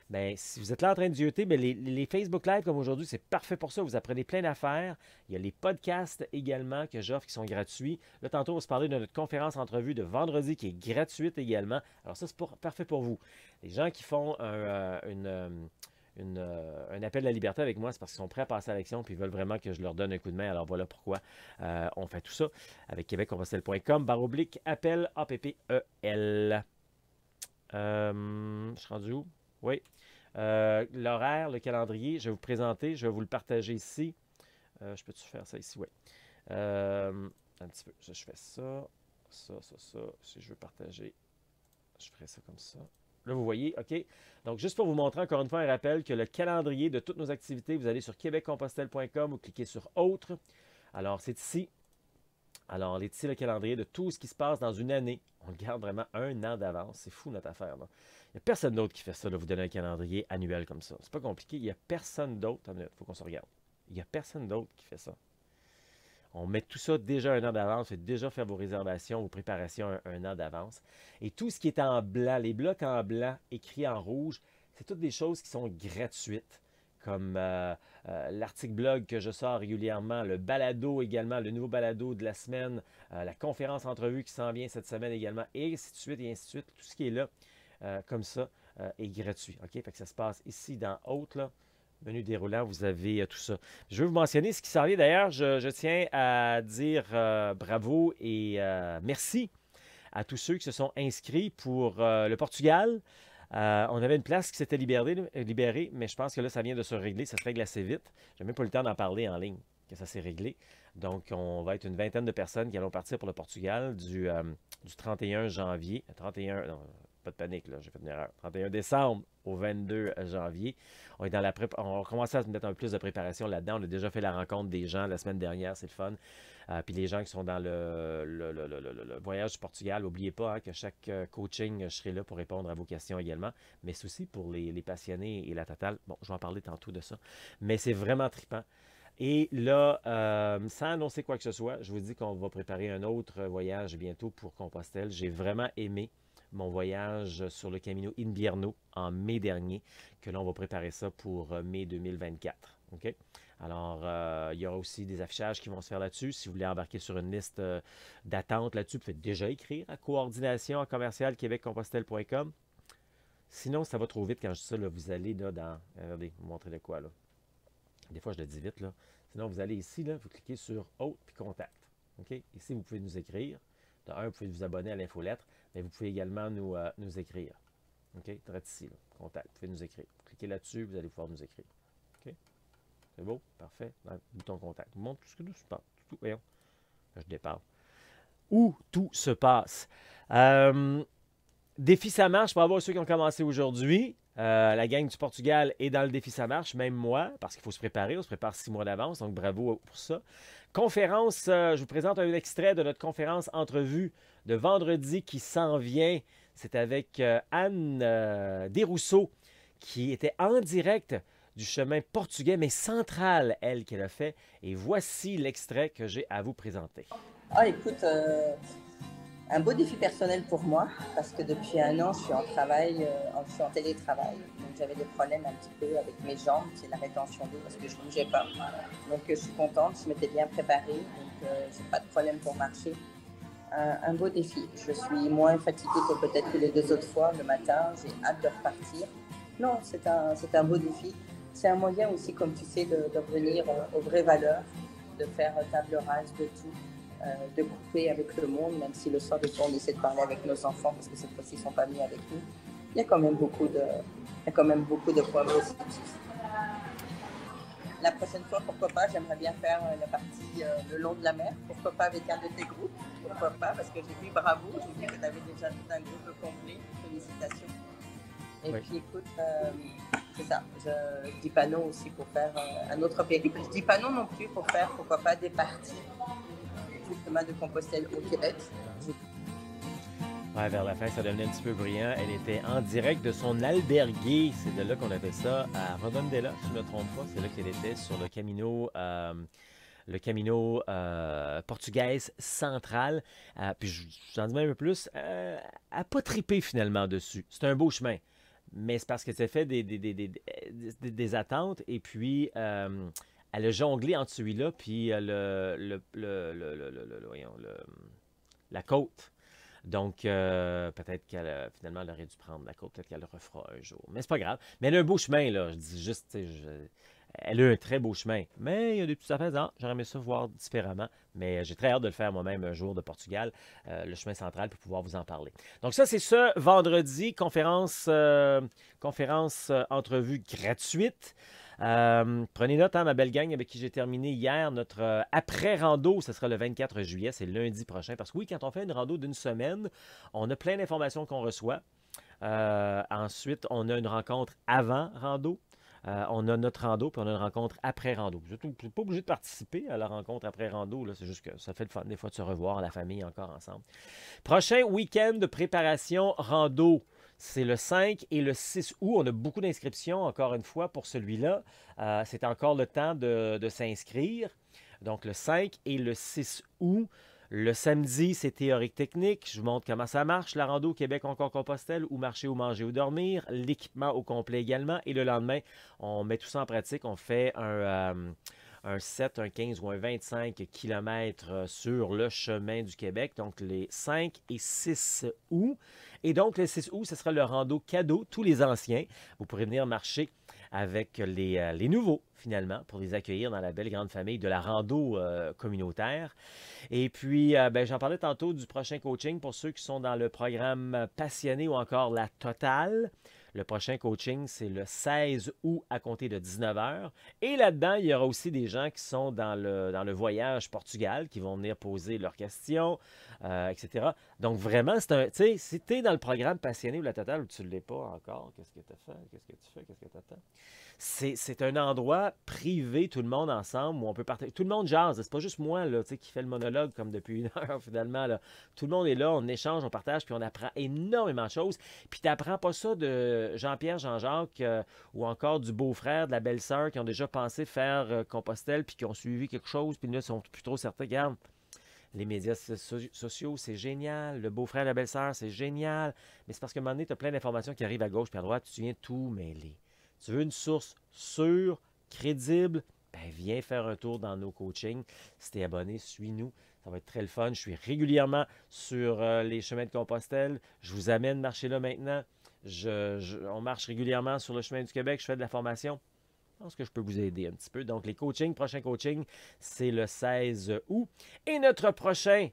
Bien, si vous êtes là en train de zioter, bien, les Facebook Live comme aujourd'hui, c'est parfait pour ça. Vous apprenez plein d'affaires. Il y a les podcasts également que j'offre qui sont gratuits. Là, tantôt, on va se parler de notre conférence entrevue de vendredi qui est gratuite également. Alors ça, c'est parfait pour vous. Les gens qui font un appel de la liberté avec moi, c'est parce qu'ils sont prêts à passer à l'action et ils veulent vraiment que je leur donne un coup de main. Alors voilà pourquoi on fait tout ça avec québeccompostelle.com/appel, A-P-P-E-L. Je suis rendu où? Oui. L'horaire, le calendrier, je vais vous présenter, je vais vous le partager ici. Je peux-tu faire ça ici? Oui. Un petit peu. Je fais ça. Si je veux partager, je ferai ça comme ça. Là, vous voyez, OK. Donc, juste pour vous montrer encore une fois un rappel que le calendrier de toutes nos activités, vous allez sur québeccompostelle.com ou cliquez sur Autres. Alors, c'est ici. Alors, on est ici le calendrier de tout ce qui se passe dans une année. On le garde vraiment un an d'avance. C'est fou notre affaire, là. Il n'y a personne d'autre qui fait ça, de vous donner un calendrier annuel comme ça. C'est pas compliqué. Il n'y a personne d'autre. Il faut qu'on se regarde. Il n'y a personne d'autre qui fait ça. On met tout ça déjà un an d'avance, fait déjà faire vos réservations, vos préparations un an d'avance. Et tout ce qui est en blanc, les blocs en blanc, écrits en rouge, c'est toutes des choses qui sont gratuites, comme l'article blog que je sors régulièrement, le balado également, le nouveau balado de la semaine, la conférence entrevue qui s'en vient cette semaine également, et ainsi de suite, et ainsi de suite. Tout ce qui est là, comme ça, est gratuit. OK? Fait que ça se passe ici dans Haute, là. Menu déroulant, vous avez tout ça. Je veux vous mentionner ce qui s'en vient. D'ailleurs, je tiens à dire bravo et merci à tous ceux qui se sont inscrits pour le Portugal. On avait une place qui s'était libérée, mais je pense que là, ça vient de se régler. Ça se règle assez vite. Je n'ai même pas eu le temps d'en parler en ligne, que ça s'est réglé. Donc, on va être une vingtaine de personnes qui allons partir pour le Portugal du 31 janvier. 31, non, pas de panique, là, j'ai fait une erreur. 31 décembre au 22 janvier. On est dans la on a commencé à mettre un peu plus de préparation là-dedans. On a déjà fait la rencontre des gens la semaine dernière, c'est le fun. Puis les gens qui sont dans le voyage du Portugal, n'oubliez pas hein, que chaque coaching, je serai là pour répondre à vos questions également. Mais c'est aussi pour les passionnés et la totale. Bon, je vais en parler tantôt de ça. Mais c'est vraiment trippant. Et là, sans annoncer quoi que ce soit, je vous dis qu'on va préparer un autre voyage bientôt pour Compostelle. J'ai vraiment aimé mon voyage sur le Camino Invierno en mai dernier, que là, on va préparer ça pour mai 2024. OK? Alors, il y aura aussi des affichages qui vont se faire là-dessus. Si vous voulez embarquer sur une liste d'attente là-dessus, vous pouvez déjà écrire à coordination@québeccompostelle.com. Sinon, ça va trop vite quand je dis ça. Là, vous allez là dans... Regardez, vous montrer de quoi là. Des fois, je le dis vite là. Sinon, vous allez ici, là, vous cliquez sur Autres puis Contact. OK? Ici, vous pouvez nous écrire. De un, vous pouvez vous abonner à l'infolettre, mais vous pouvez également nous écrire. OK? Direct ici, là. Contact. Vous pouvez nous écrire. Cliquez là-dessus, vous allez pouvoir nous écrire. OK? C'est beau? Parfait. Dans le bouton Contact. Je vous montre tout ce que nous se passe. Voyons. Là, je déparle. Où tout se passe. Défi Ça marche, pour avoir ceux qui ont commencé aujourd'hui. La gang du Portugal est dans le défi Ça marche, même moi, parce qu'il faut se préparer. On se prépare 6 mois d'avance, donc bravo pour ça. Conférence, je vous présente un extrait de notre conférence entrevue de vendredi qui s'en vient. C'est avec Anne Desrousseaux, qui était en direct du chemin portugais, mais central, elle, qu'elle a fait. Et voici l'extrait que j'ai à vous présenter. Ah, écoute, un beau défi personnel pour moi, parce que depuis un an, je suis en télétravail. Donc, j'avais des problèmes un petit peu avec mes jambes, c'est la rétention d'eau, parce que je ne bougeais pas. Donc, je suis contente, je m'étais bien préparée, donc je n'ai pas de problème pour marcher. Un beau défi. Je suis moins fatiguée que peut-être que les 2 autres fois le matin. J'ai hâte de repartir. Non, c'est un beau défi. C'est un moyen aussi, comme tu sais, de revenir aux vraies valeurs, de faire table rase de tout. De couper avec le monde, même si le soir des fois on essaie de parler avec nos enfants parce que cette fois-ci ils ne sont pas venus avec nous. Il y a quand même beaucoup de points positifs. La prochaine fois, pourquoi pas, j'aimerais bien faire la partie le long de la mer. Pourquoi pas avec un de tes groupes? Pourquoi pas? Parce que j'ai vu bravo, j'ai vu que tu avais déjà tout un groupe complet. Félicitations. Et puis écoute, c'est ça. Je dis pas non aussi pour faire un autre périple. Je dis pas non plus pour faire, pourquoi pas, des parties justement de Compostelle au Québec. Ouais, vers la fin, ça devenait un petit peu brillant. Elle était en direct de son albergué. C'est de là qu'on avait ça à Redondela, si je ne me trompe pas. C'est là qu'elle était sur le Camino portugaise central. Puis j'en dis même un peu plus. Elle n'a pas trippé finalement dessus. C'est un beau chemin. Mais c'est parce que ça fait des attentes. Et puis... elle a jonglé entre celui-là puis la côte. Donc, peut-être qu'elle finalement, elle aurait dû prendre la côte. Peut-être qu'elle le refera un jour. Mais c'est pas grave. Mais elle a un beau chemin, là. Je dis juste, elle a un très beau chemin. Mais il y a des petites affaires. Ah, j'aurais aimé ça voir différemment. Mais j'ai très hâte de le faire moi-même un jour de Portugal, le chemin central, pour pouvoir vous en parler. Donc ça, c'est ce vendredi. Conférence entrevue gratuite. Prenez note, hein, ma belle gang avec qui j'ai terminé hier, notre après-rando, ce sera le 24 juillet, c'est lundi prochain. Parce que oui, quand on fait une rando d'une semaine, on a plein d'informations qu'on reçoit. Ensuite, on a une rencontre avant rando. On a notre rando, puis on a une rencontre après rando. Vous n'êtes pas obligé de participer à la rencontre après rando, c'est juste que ça fait le fun des fois de se revoir, la famille encore ensemble. Prochain week-end de préparation rando. C'est le 5 et le 6 août. On a beaucoup d'inscriptions, encore une fois, pour celui-là. C'est encore le temps de s'inscrire. Donc, le 5 et le 6 août. Le samedi, c'est théorique technique. Je vous montre comment ça marche. La rando au Québec, encore Compostelle, où marcher, où manger, où dormir. L'équipement au complet également. Et le lendemain, on met tout ça en pratique. On fait un 7, un 15 ou un 25 km sur le chemin du Québec. Donc, les 5 et 6 août. Et donc, le 6 août, ce sera le rando cadeau. Tous les anciens, vous pourrez venir marcher avec les nouveaux, finalement, pour les accueillir dans la belle grande famille de la rando communautaire. Et puis, j'en parlais tantôt du prochain coaching pour ceux qui sont dans le programme Passionné ou encore la Totale. Le prochain coaching, c'est le 16 août à compter de 19 h. Et là-dedans, il y aura aussi des gens qui sont dans le voyage Portugal, qui vont venir poser leurs questions, etc. Donc, vraiment, c'est un. Tu sais, si tu es dans le programme Passionné ou la Totale ou tu ne l'es pas encore, qu'est-ce que tu as fait? Qu'est-ce que tu fais? Qu'est-ce que tu attends? C'est un endroit privé, tout le monde ensemble, où on peut partager. Tout le monde jase. C'est pas juste moi là, qui fait le monologue comme depuis une heure, finalement. Là. Tout le monde est là, on échange, on partage, puis on apprend énormément de choses. Puis tu n'apprends pas ça de Jean-Pierre, Jean-Jacques, ou encore du beau-frère, de la belle-sœur, qui ont déjà pensé faire Compostelle, puis qui ont suivi quelque chose, puis là, ils sont plus trop certains. Regarde, les médias sociaux, c'est génial. Le beau-frère, la belle-sœur, c'est génial. Mais c'est parce qu'à un moment donné, tu as plein d'informations qui arrivent à gauche puis à droite, tu viens tout mêler. Tu veux une source sûre, crédible, ben viens faire un tour dans nos coachings. Si tu es abonné, suis-nous. Ça va être très le fun. Je suis régulièrement sur les chemins de Compostelle. Je vous amène marcher là maintenant. On marche régulièrement sur le chemin du Québec. Je fais de la formation. Je pense que je peux vous aider un petit peu. Donc, les coachings, prochain coaching, c'est le 16 août. Et notre prochain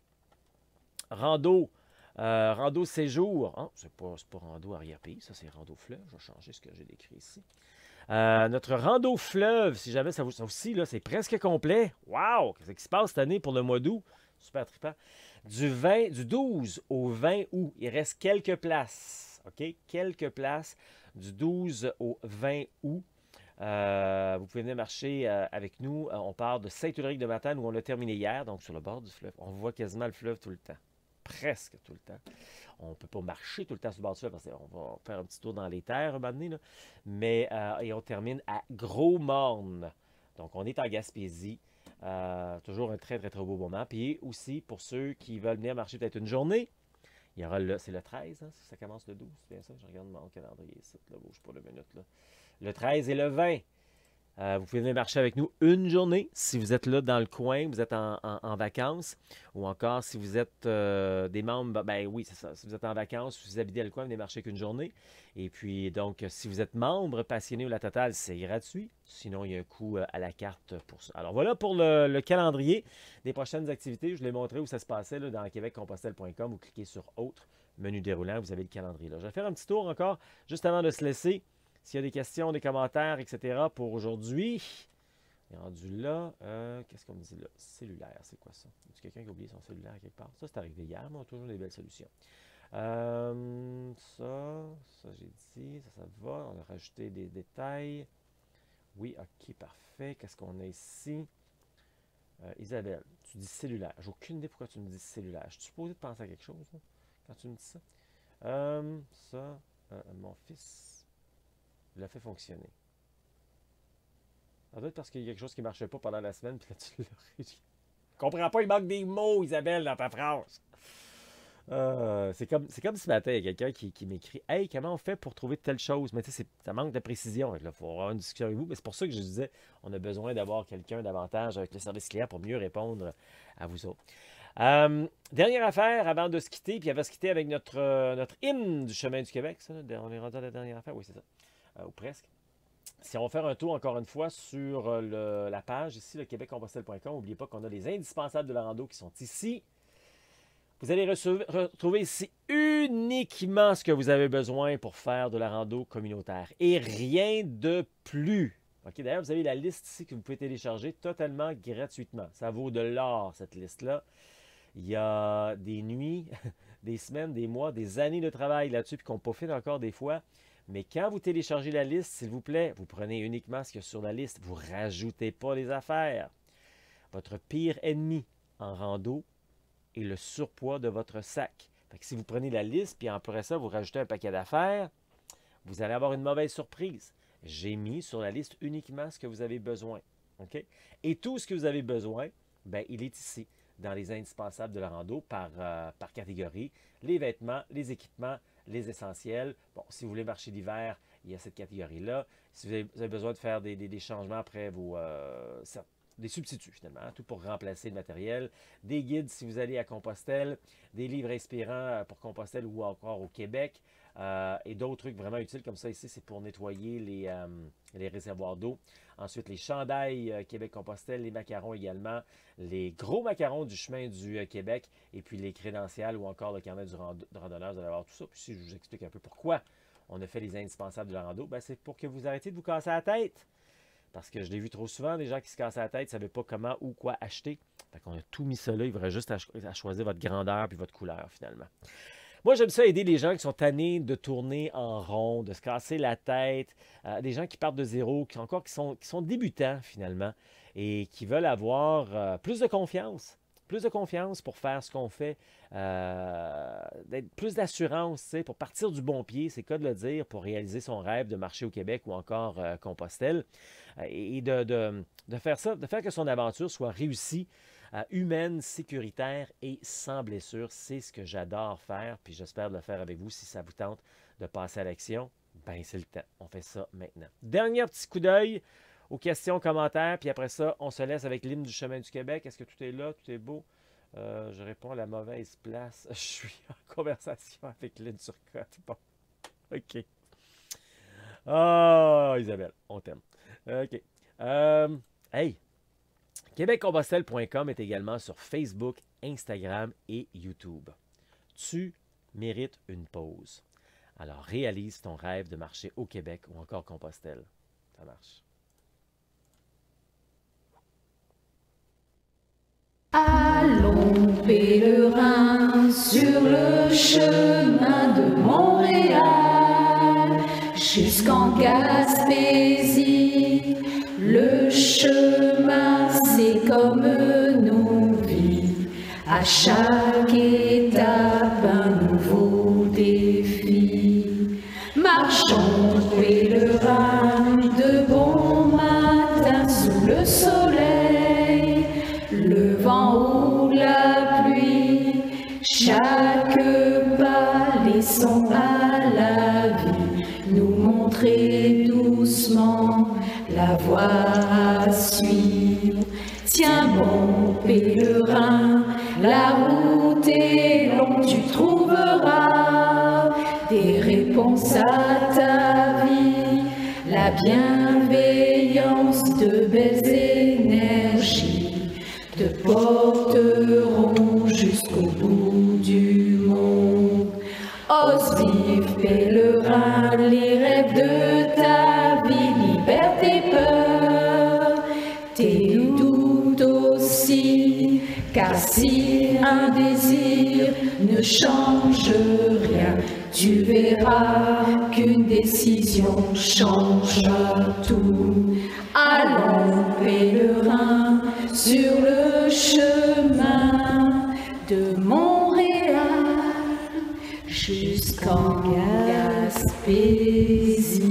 rando séjour. Oh, c'est pas rando arrière-pays, ça c'est rando fleuve. Je vais changer ce que j'ai décrit ici. Notre rando fleuve, si jamais ça aussi, là, c'est presque complet. Wow! Qu'est-ce qui se passe cette année pour le mois d'août? Super trippant. Du 12 au 20 août, il reste quelques places. OK? Quelques places du 12 au 20 août. Vous pouvez venir marcher avec nous. On part de Saint-Ulrich-de-Matane où on a terminé hier, donc sur le bord du fleuve. On voit quasiment le fleuve tout le temps. Presque tout le temps. On ne peut pas marcher tout le temps sur le bord du fleuve parce qu'on va faire un petit tour dans les terres un moment donné. Là. Mais et on termine à Gros-Morne. Donc, on est en Gaspésie. Toujours un très, très, très beau moment. Puis aussi, pour ceux qui veulent venir marcher peut-être une journée, il y aura c'est le 13, hein, ça commence le 12, c'est bien ça? Je regarde mon calendrier ici, là, bouge pas 2 minutes. Là. Le 13 et le 20. Vous pouvez venir marcher avec nous une journée si vous êtes là dans le coin, vous êtes en vacances, ou encore si vous êtes des membres, ben oui, c'est ça, si vous êtes en vacances, si vous habitez dans le coin, venez marcher qu'une journée. Et puis, donc, si vous êtes membre passionné ou la totale, c'est gratuit. Sinon, il y a un coût à la carte pour ça. Alors, voilà pour le calendrier des prochaines activités. Je l'ai montré où ça se passait là, dans québeccompostelle.com. Vous cliquez sur « Autres », menu déroulant, vous avez le calendrier là. Je vais faire un petit tour encore, juste avant de se laisser. S'il y a des questions, des commentaires, etc. pour aujourd'hui, on est rendu là. Qu'est-ce qu'on me dit là? Cellulaire, c'est quoi ça? Y a quelqu'un qui a oublié son cellulaire quelque part? Ça, c'est arrivé hier, mais on a toujours des belles solutions. Ça j'ai dit, ça va. On a rajouté des détails. Oui, ok, parfait. Qu'est-ce qu'on a ici? Isabelle, tu dis cellulaire. J'ai aucune idée pourquoi tu me dis cellulaire. Je suis supposé de penser à quelque chose là, quand tu me dis ça. Mon fils l'a fait fonctionner. Ça doit être parce qu'il y a quelque chose qui ne marchait pas pendant la semaine, puis là, tu l'as réussi. Je comprends pas, il manque des mots, Isabelle, dans ta phrase. C'est comme ce matin, il y a quelqu'un qui m'écrit « Hey, comment on fait pour trouver telle chose? » Mais tu sais, ça manque de précision. Il faut avoir une discussion avec vous. Mais c'est pour ça que je disais, on a besoin d'avoir quelqu'un davantage avec le service client pour mieux répondre à vous autres. Dernière affaire avant de se quitter, puis elle va se quitter avec notre hymne du chemin du Québec. Ça, on est rendu à la dernière affaire, oui, c'est ça. Ou presque. Si on va faire un tour encore une fois sur la page ici, le québeccompostelle.com, n'oubliez pas qu'on a les indispensables de la rando qui sont ici. Vous allez retrouver ici uniquement ce que vous avez besoin pour faire de la rando communautaire et rien de plus. Okay, d'ailleurs, vous avez la liste ici que vous pouvez télécharger totalement gratuitement. Ça vaut de l'or, cette liste-là. Il y a des nuits, des semaines, des mois, des années de travail là-dessus, puis qu'on peaufine encore des fois. Mais quand vous téléchargez la liste, s'il vous plaît, vous prenez uniquement ce qu'il y a sur la liste. Vous ne rajoutez pas les affaires. Votre pire ennemi en rando est le surpoids de votre sac. Fait que si vous prenez la liste, puis après ça, vous rajoutez un paquet d'affaires, vous allez avoir une mauvaise surprise. J'ai mis sur la liste uniquement ce que vous avez besoin. OK? Et tout ce que vous avez besoin, bien, il est ici, dans les indispensables de la rando par catégorie. Les vêtements, les équipements, les essentiels. Bon, si vous voulez marcher l'hiver, il y a cette catégorie-là. Si vous avez besoin de faire des changements après des substituts, finalement, hein, tout pour remplacer le matériel. Des guides si vous allez à Compostelle, des livres inspirants pour Compostelle ou encore au Québec. Et d'autres trucs vraiment utiles comme ça ici, c'est pour nettoyer les réservoirs d'eau. Ensuite, les chandails Québec-Compostelle, les macarons également, les gros macarons du chemin du Québec, et puis les crédentials ou encore le carnet du randonneur. Vous allez avoir tout ça. Puis si je vous explique un peu pourquoi on a fait les indispensables de la rando, ben, c'est pour que vous arrêtiez de vous casser la tête. Parce que je l'ai vu trop souvent, des gens qui se cassent la tête, ne savaient pas comment ou quoi acheter. Fait qu'on a tout mis ça là, il faudrait juste à choisir votre grandeur puis votre couleur finalement. Moi, j'aime ça aider les gens qui sont tannés de tourner en rond, de se casser la tête, des gens qui partent de zéro, qui sont débutants finalement et qui veulent avoir plus de confiance. Plus de confiance pour faire ce qu'on fait, plus d'assurance, pour partir du bon pied, c'est cas de le dire, pour réaliser son rêve de marcher au Québec ou encore Compostelle, et de faire ça, de faire que son aventure soit réussie, humaine, sécuritaire et sans blessure. C'est ce que j'adore faire, puis j'espère le faire avec vous si ça vous tente de passer à l'action. Ben c'est le temps, on fait ça maintenant. Dernier petit coup d'œil aux questions, commentaires, puis après ça, on se laisse avec l'hymne du chemin du Québec. Est-ce que tout est là? Tout est beau? Je réponds à la mauvaise place. Je suis en conversation avec Lynn Turcotte. Bon, OK. Ah, Isabelle, on t'aime. OK. Hey, québeccompostelle.com est également sur Facebook, Instagram et YouTube. Tu mérites une pause. Alors, réalise ton rêve de marcher au Québec ou encore Compostelle. Ça marche. Allons pèlerins sur le chemin de Montréal jusqu'en Gaspésie. Le chemin, c'est comme nos vies. À chaque étape, un nouveau défi. Marchons pèlerins de bon matin sous le soleil. Le vent ou la pluie, chaque pas laissons à la vie nous montrer doucement la voie à suivre. Tiens bon pèlerin, la route est longue, tu trouveras des réponses à ta vie, la bienveillance de belles énergies te porteront jusqu'au bout du monde. Ose vivre, pèlerin, les rêves de ta vie, libère tes peurs, tes doutes aussi, car si un désir ne change rien, tu verras qu'une décision changera tout. Allons, pèlerin, sur le chemin de Montréal jusqu'en Gaspésie.